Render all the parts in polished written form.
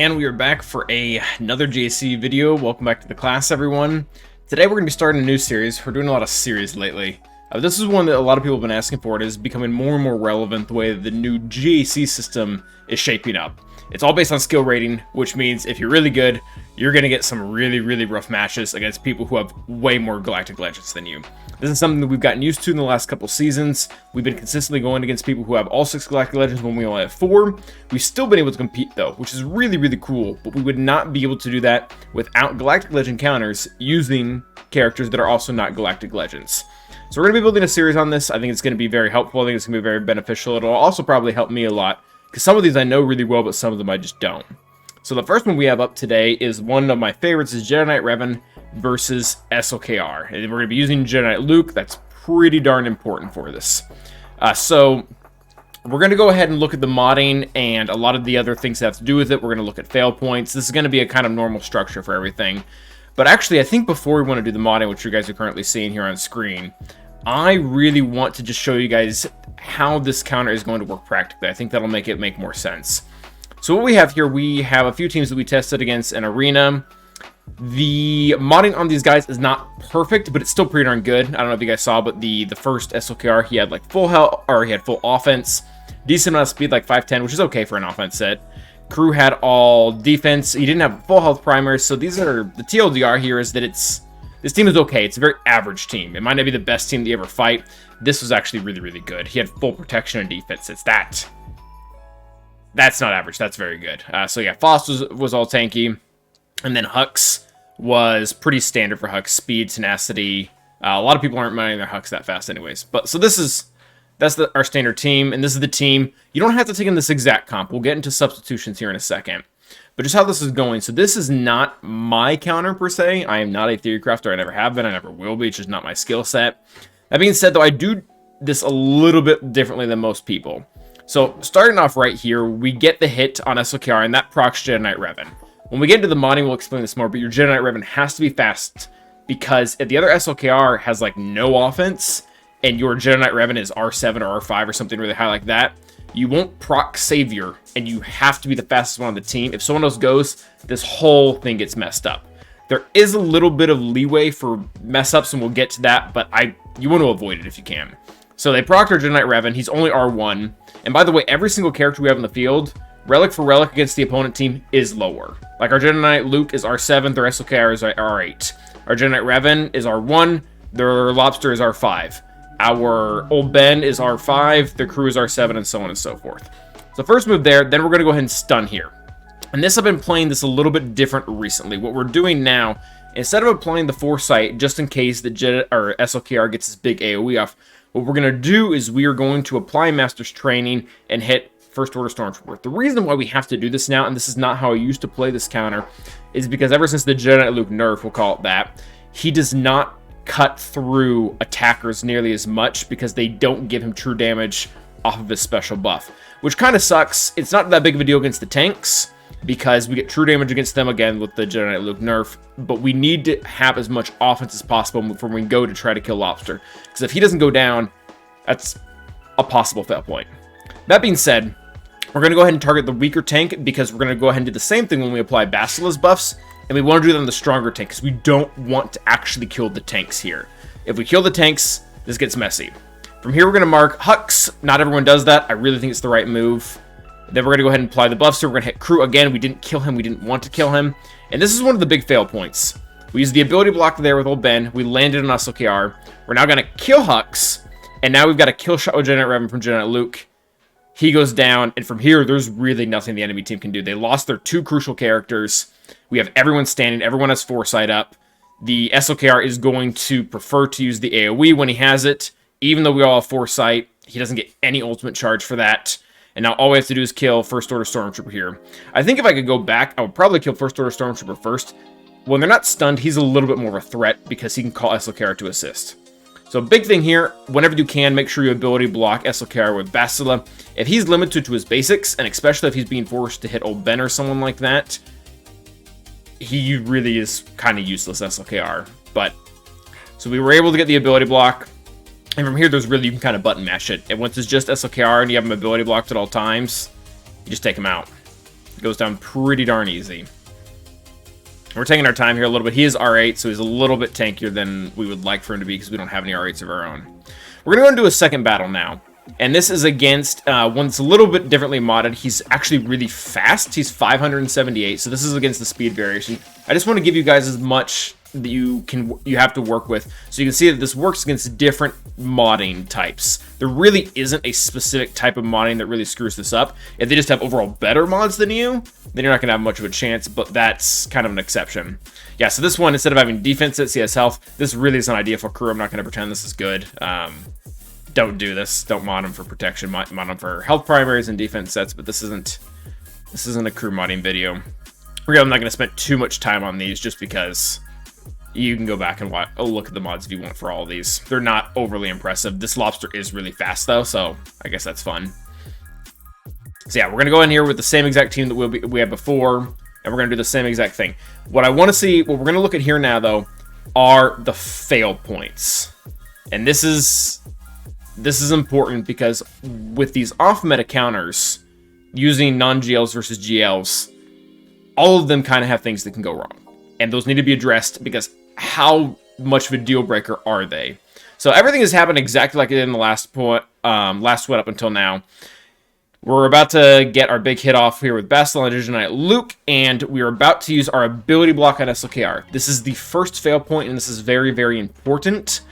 And we are back for another JC video. Welcome back to the class, everyone. Today we're going to be starting a new series. We're doing a lot of series lately. This is one that a lot of people have been asking for. It is becoming more and more relevant the way that the new JC system is shaping up. It's all based on skill rating, which means if you're really good, you're going to get some really rough matches against people who have way more Galactic Legends than you. This is something that we've gotten used to in the last couple seasons. We've been consistently going against people who have all 6 Galactic Legends when we only have 4. We've still been able to compete though, which is really cool, but we would not be able to do that without Galactic Legend counters using characters that are also not Galactic Legends. So we're going to be building a series on this. I think it's going to be very helpful. I think it's going to be very beneficial. It'll also probably help me a lot, because some of these I know really well, but some of them I just don't. So the first one we have up today is one of my favorites, is Jedi Knight Revan versus SLKR. And we're going to be using Jedi Knight Luke. That's pretty darn important for this. So we're going to go ahead and look at the modding and a lot of the other things that have to do with it. We're going to look at fail points. This is going to be a kind of normal structure for everything. But actually, I think before we want to do the modding, which you guys are currently seeing here on screen, I really want to just show you guys how this counter is going to work practically. I think that'll make it make more sense. So what we have here, we have a few teams that we tested against in Arena. The modding on these guys is not perfect, but it's still pretty darn good. I don't know if you guys saw, but the first SLKR, he had like full health, or he had full offense, decent amount of speed, like 510, which is okay for an offense set. Crew had all defense. He didn't have full health primers, so these are the TLDR here is that this team is okay. It's a very average team. It might not be the best team that you ever fight. This was actually really good. He had full protection and defense. It's that. That's not average. That's very good. So yeah, Foss was all tanky. And then Hux was pretty standard for Hux. Speed, tenacity. A lot of people aren't mining their Hux that fast anyways. But so that's our standard team. And this is the team. You don't have to take in this exact comp. We'll get into substitutions here in a second. But just how this is going. So this is not my counter per se. I am not a theory crafter. I never have been. I never will be. It's just not my skill set. That being said, though, I do this a little bit differently than most people. So starting off right here, we get the hit on SLKR, and that procs Jedi Knight Revan. When we get into the modding, we'll explain this more, but your Jedi Knight Revan has to be fast, because if the other SLKR has like no offense, and your Jedi Knight Revan is R7 or R5 or something really high like that, you won't proc Savior, and you have to be the fastest one on the team. If someone else goes, this whole thing gets messed up. There is a little bit of leeway for mess-ups, and we'll get to that, but you want to avoid it if you can. So they procced our Jedi Knight Revan. He's only R1. And by the way, every single character we have in the field, relic for relic against the opponent team, is lower. Like our Jedi Knight Luke is R7, their SLKR is R8. Our Jedi Knight Revan is R1, their Lobster is R5. Our Old Ben is R5, their crew is R7, and so on and so forth. So first move there, then we're going to go ahead and stun here. And this, I've been playing this a little bit different recently. What we're doing now, instead of applying the Foresight, just in case the SLKR gets this big AoE off, what we're going to do is we are going to apply Master's Training and hit First Order Stormtrooper. The reason why we have to do this now, and this is not how I used to play this counter, is because ever since the Jedi Knight Luke nerf, we'll call it that, he does not cut through attackers nearly as much because they don't give him true damage off of his special buff, which kind of sucks. It's not that big of a deal against the tanks because we get true damage against them again with the Jedi Knight Luke nerf, but we need to have as much offense as possible before we go to try to kill Lobster, because if he doesn't go down, that's a possible fail point. That being said, we're going to go ahead and target the weaker tank, because we're going to go ahead and do the same thing when we apply Basila's buffs, and we want to do that on the stronger tank, because we don't want to actually kill the tanks here. If we kill the tanks, this gets messy. From here, we're going to mark Hux. Not everyone does that. I really think it's the right move. Then we're going to go ahead and apply the buffs. So we're going to hit Crew again. We didn't kill him. We didn't want to kill him. And this is one of the big fail points. We used the ability block there with Old Ben. We landed on SLKR. We're now going to kill Hux. And now we've got a kill shot with Jedi Knight Revan from Jedi Knight Luke. He goes down. And from here, there's really nothing the enemy team can do. They lost their 2 crucial characters. We have everyone standing. Everyone has Foresight up. The SLKR is going to prefer to use the AoE when he has it. Even though we all have Foresight, he doesn't get any ultimate charge for that. And now all we have to do is kill First Order Stormtrooper here. I think if I could go back, I would probably kill First Order Stormtrooper first. When they're not stunned, he's a little bit more of a threat because he can call SLKR to assist. So big thing here, whenever you can, make sure you ability block SLKR with Basila. If he's limited to his basics, and especially if he's being forced to hit Old Ben or someone like that, he really is kind of useless SLKR. But, so we were able to get the ability block. And from here, you can kind of button mash it. And once it's just SLKR and you have him ability blocked at all times, you just take him out. It goes down pretty darn easy. We're taking our time here a little bit. He is R8, so he's a little bit tankier than we would like for him to be because we don't have any R8s of our own. We're going to go into a second battle now. And this is against one that's a little bit differently modded. He's actually really fast. He's 578, so this is against the speed variation. I just want to give you guys as much that you have to work with, so you can see that this works against different modding types. There really isn't a specific type of modding that really screws this up. If they just have overall better mods than you, then you're not going to have much of a chance, but that's kind of an exception. Yeah, so this one, instead of having defense at CS health, this really is an idea for crew. I'm not going to pretend this is good. Don't do this. Don't mod them for protection. Mod them for health primaries and defense sets, but this isn't a crew modding video. I'm not going to spend too much time on these just because you can go back and look at the mods if you want for all of these. They're not overly impressive. This lobster is really fast though, so I guess that's fun. So yeah, we're going to go in here with the same exact team that we had before, and we're going to do the same exact thing. What we're going to look at here now though, are the fail points. And this is important because with these off-meta counters, using non-GLs versus GLs, all of them kind of have things that can go wrong. And those need to be addressed because how much of a deal breaker are they? So everything has happened exactly like it did in the last sweat up until now. We're about to get our big hit off here with Bastel and Knight Luke, and we are about to use our ability block on SLKR. This is the first fail point, and this is very, very important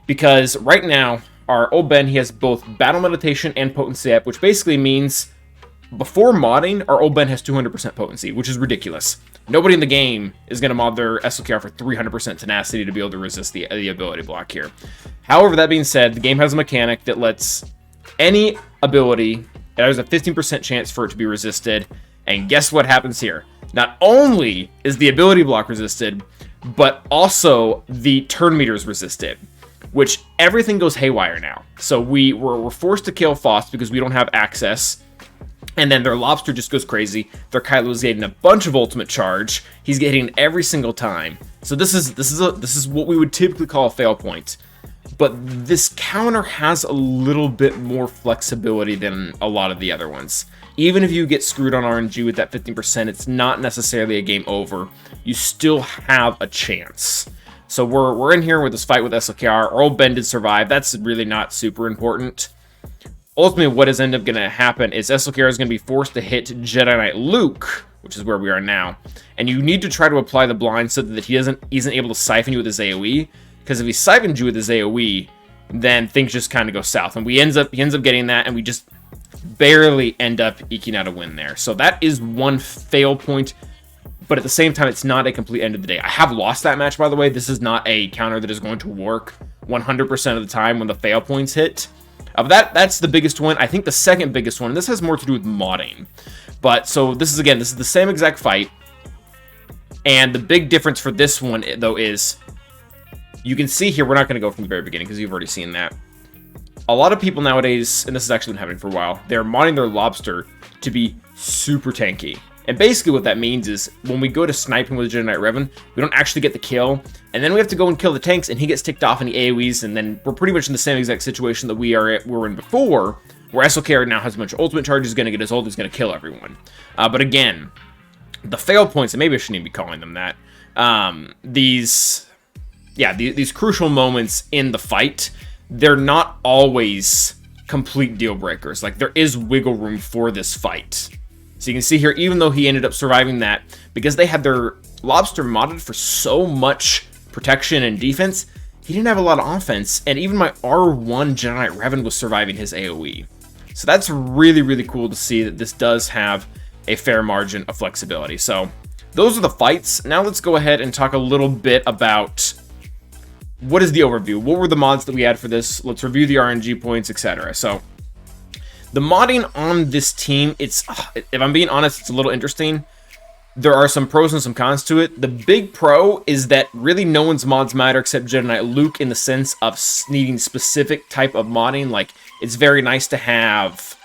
because right now, our old Ben, he has both Battle Meditation and Potency up, which basically means before modding, our old Ben has 200% potency, which is ridiculous. Nobody in the game is going to mod their SLKR for 300% tenacity to be able to resist the ability block here. However, that being said, the game has a mechanic that lets any ability, there's a 15% chance for it to be resisted, and guess what happens here? Not only is the ability block resisted, but also the turn meter is resisted, which everything goes haywire now. So we're forced to kill Faust because we don't have access. And then their lobster just goes crazy. Their Kylo is getting a bunch of ultimate charge. He's getting every single time. So this is what we would typically call a fail point. But this counter has a little bit more flexibility than a lot of the other ones. Even if you get screwed on RNG with that 15%, it's not necessarily a game over. You still have a chance. So we're in here with this fight with SLKR. Our old Ben did survive. That's really not super important. Ultimately, what is ended up going to happen is SLKR is going to be forced to hit Jedi Knight Luke, which is where we are now. And you need to try to apply the blind so that he isn't able to siphon you with his AoE. Because if he siphons you with his AoE, then things just kind of go south. And he ends up getting that, and we just barely end up eking out a win there. So that is one fail point. But at the same time, it's not a complete end of the day. I have lost that match, by the way. This is not a counter that is going to work 100% of the time when the fail points hit. That's the biggest one. I think the second biggest one, and this has more to do with modding. But so this is the same exact fight. And the big difference for this one, though, is you can see here, we're not going to go from the very beginning because you've already seen that. A lot of people nowadays, and this has actually been happening for a while, they're modding their lobster to be super tanky. And basically what that means is when we go to sniping with Jedi Knight Revan, we don't actually get the kill, and then we have to go and kill the tanks, and he gets ticked off in the AoEs, and then we're pretty much in the same exact situation that we were in before, where SLKR now has a bunch of ultimate charges, he's going to get his ult, he's going to kill everyone. But again, the fail points, and maybe I shouldn't even be calling them that, these crucial moments in the fight, they're not always complete deal breakers. Like, there is wiggle room for this fight. So you can see here, even though he ended up surviving that, because they had their lobster modded for so much protection and defense, he didn't have a lot of offense, and even my R1 Jedi Knight Revan was surviving his AoE. So that's really, really cool to see that this does have a fair margin of flexibility. So those are the fights. Now let's go ahead and talk a little bit about what is the overview. What were the mods that we had for this? Let's review the RNG points, etc. So the modding on this team, if I'm being honest, it's a little interesting. There are some pros and some cons to it. The big pro is that really no one's mods matter except Jedi Knight Luke in the sense of needing specific type of modding. Like, it's very nice to have...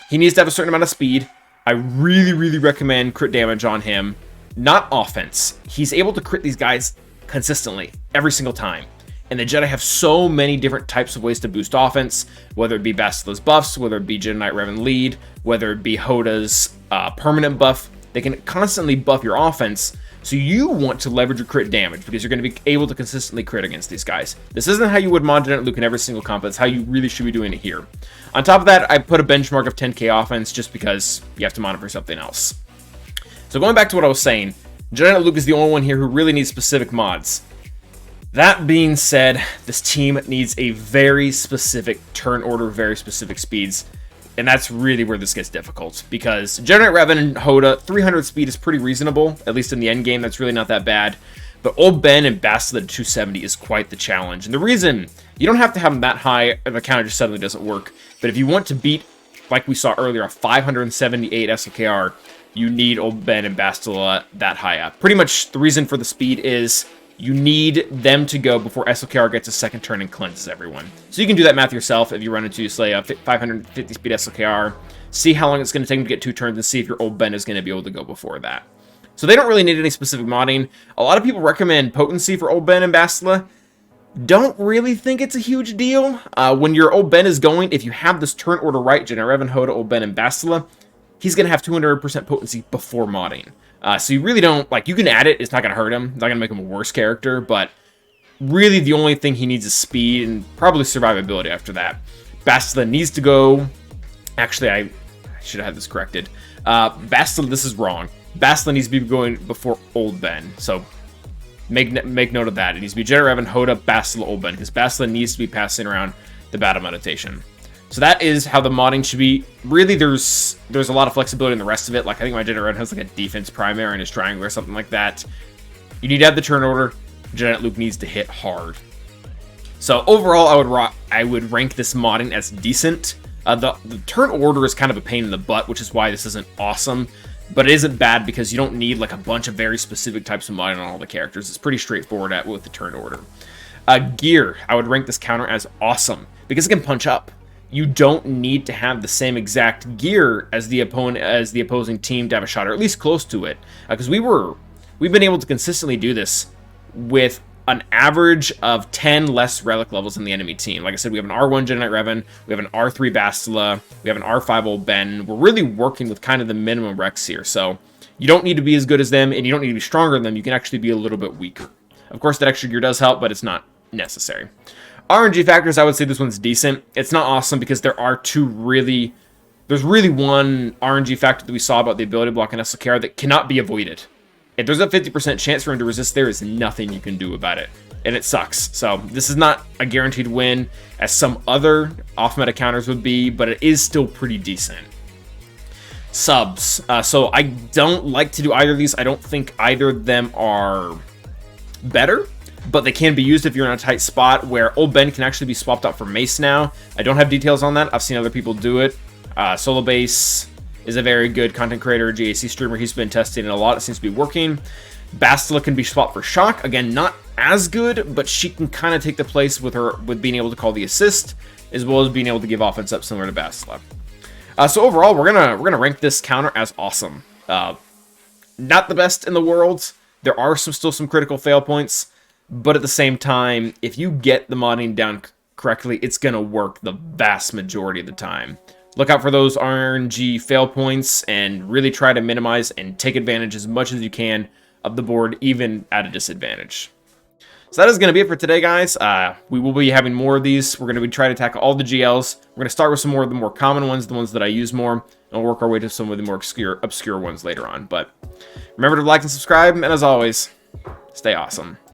He needs to have a certain amount of speed. I really, really recommend crit damage on him. Not offense. He's able to crit these guys consistently, every single time. And the Jedi have so many different types of ways to boost offense, whether it be Bastila's buffs, whether it be Jedi Knight Revan lead, whether it be Hoda's permanent buff. They can constantly buff your offense, so you want to leverage your crit damage because you're going to be able to consistently crit against these guys. This isn't how you would mod Jedi Knight Luke in every single comp, it's how you really should be doing it here. On top of that, I put a benchmark of 10k offense just because you have to mod it for something else. So going back to what I was saying, Jedi Knight Luke is the only one here who really needs specific mods. That being said, this team needs a very specific turn order, very specific speeds, and that's really where this gets difficult, because Jedi Knight Revan and Hoda, 300 speed is pretty reasonable, at least in the end game, that's really not that bad, but Old Ben and Bastila at 270 is quite the challenge, and the reason, you don't have to have them that high, and the counter just suddenly doesn't work, but if you want to beat, like we saw earlier, a 578 SLKR, you need Old Ben and Bastila that high up. Pretty much the reason for the speed is you need them to go before SLKR gets a second turn and cleanses everyone. So you can do that math yourself if you run into, say, a 550 speed SLKR. See how long it's going to take them to get 2 turns and see if your Old Ben is going to be able to go before that. So they don't really need any specific modding. A lot of people recommend potency for Old Ben and Bastila. Don't really think it's a huge deal. When your Old Ben is going, if you have this turn order right, Jedi Revan, Hoda, Old Ben, and Bastila, he's going to have 200% potency before modding. So you really don't, like, you can add it, it's not going to hurt him, it's not going to make him a worse character, but really the only thing he needs is speed and probably survivability after that. Bastila needs to go, actually, I should have had this corrected. Bastila, this is wrong. Bastila needs to be going before Old Ben, so make note of that. It needs to be Jedi Revan, Hoda, Bastila, Old Ben, because Bastila needs to be passing around the battle meditation. So that is how the modding should be. Really, there's a lot of flexibility in the rest of it. Like, I think my Jedi Red has like a defense primary and his triangle or something like that. You need to have the turn order. Jedi Knight Luke needs to hit hard. So overall, I would rank this modding as decent. The turn order is kind of a pain in the butt, which is why this isn't awesome. But it isn't bad because you don't need like a bunch of very specific types of modding on all the characters. It's pretty straightforward with the turn order. Gear, I would rank this counter as awesome because it can punch up. You don't need to have the same exact gear as the opposing team to have a shot, or at least close to it. Because we've been able to consistently do this with an average of 10 less relic levels in the enemy team. Like I said, we have an R1 Jedi Knight Revan, we have an R3 Bastila, we have an R5 Old Ben. We're really working with kind of the minimum recs here, so you don't need to be as good as them, and you don't need to be stronger than them. You can actually be a little bit weaker. Of course, that extra gear does help, but it's not necessary. RNG factors, I would say this one's decent. It's not awesome because there's really one RNG factor that we saw about the ability block in SLKR that cannot be avoided. If there's a 50% chance for him to resist, there is nothing you can do about it. And it sucks. So this is not a guaranteed win as some other off-meta counters would be, but it is still pretty decent. Subs. So I don't like to do either of these. I don't think either of them are better, but they can be used if you're in a tight spot where Old Ben can actually be swapped out for Mace now. I don't have details on that. I've seen other people do it. Solo Base is a very good content creator, GAC streamer. He's been testing it a lot. It seems to be working. Bastila can be swapped for Shock. Again, not as good, but she can kind of take the place with being able to call the assist, as well as being able to give offense up similar to Bastila. So overall, we're gonna rank this counter as awesome. Not the best in the world. There are still some critical fail points. But at the same time, if you get the modding down correctly, it's going to work the vast majority of the time. Look out for those RNG fail points and really try to minimize and take advantage as much as you can of the board, even at a disadvantage. So that is going to be it for today, guys. We will be having more of these. We're going to be trying to tackle all the GLs. We're going to start with some more of the more common ones, the ones that I use more, and we'll work our way to some of the more obscure ones later on. But remember to like and subscribe, and as always, stay awesome.